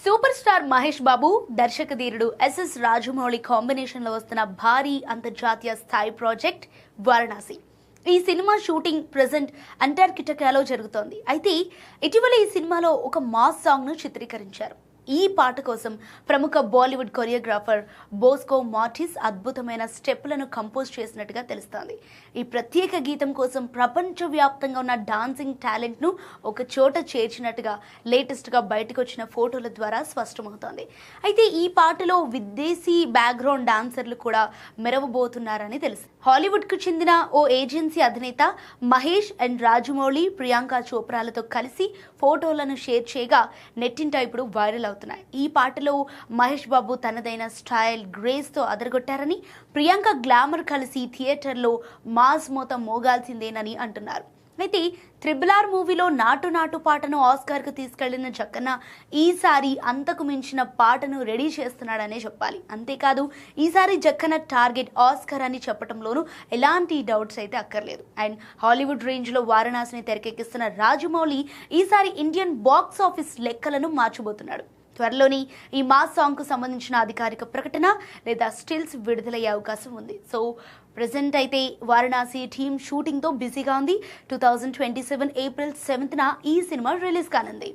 Super star Mahesh Babu దర్శక ధీరుడు SS Rajamouli combination లో వస్తున్న భారీ అంతర్జాతీయ స్థాయి ప్రాజెక్ట్ వారణాసి. ఈ సినిమా షూటింగ్ ప్రెజెంట్ అంటార్కిటికాలో జరుగుతోంది. అయితే ఇటీవల ఈ సినిమాలో ఒక మాస్ సాంగ్ ను చిత్రీకరించారు. ఈ పాట కోసం ప్రముఖ బాలీవుడ్ కొరియోగ్రాఫర్ బోస్కో మార్టిస్ అద్భుతమైన స్టెప్లను కంపోజ్ చేసినట్టుగా తెలుస్తోంది. ఈ ప్రత్యేక గీతం కోసం ప్రపంచవ్యాప్తంగా ఉన్న డాన్సింగ్ టాలెంట్ను ఒక చోట చేర్చినట్టుగా లేటెస్ట్గా బయటకు వచ్చిన ఫోటోల ద్వారా స్పష్టమవుతోంది. అయితే ఈ పాటలో విదేశీ బ్యాక్గ్రౌండ్ డాన్సర్లు కూడా మెరవబోతున్నారని తెలుసు. హాలీవుడ్కు చెందిన ఓ ఏజెన్సీ అధినేత మహేష్ అండ్ రాజమౌళి, ప్రియాంక చోప్రాలతో కలిసి ఫోటోలను షేర్ చేయగా నెట్టింట ఇప్పుడు వైరల్ అవుతున్నాయి. ఈ పాటలో మహేష్ బాబు తనదైన స్టైల్, గ్రేస్తో అదరగొట్టారని, ప్రియాంక గ్లామర్ కలిసి థియేటర్లో మాస్ మోత మోగాల్సిందేనని అంటున్నారు. అయితే RRR మూవీలో నాటు నాటు పాటను ఆస్కార్కు తీసుకెళ్లిన జక్కన్న ఈసారి అంతకు మించిన పాటను రెడీ చేస్తున్నాడనే చెప్పాలి. అంతేకాదు ఈసారి జక్కన్న టార్గెట్ ఆస్కార్ అని చెప్పడంలోనూ ఎలాంటి డౌట్స్ అయితే అక్కర్లేదు. అండ్ హాలీవుడ్ రేంజ్లో వారణాసిని తెరకెక్కిస్తున్న రాజమౌళి ఈసారి ఇండియన్ బాక్స్ ఆఫీస్ లెక్కలను మార్చబోతున్నాడు. త్వరలోని ఈ మాస్ సాంగ్కు సంబంధించిన అధికారిక ప్రకటన లేదా స్టిల్స్ విడుదలయ్యే అవకాశం ఉంది. సో ప్రెజెంట్ అయితే వారణాసి టీమ్ షూటింగ్తో బిజీగా ఉంది. 2027 ఏప్రిల్ 7న ఈ సినిమా రిలీజ్ కానుంది.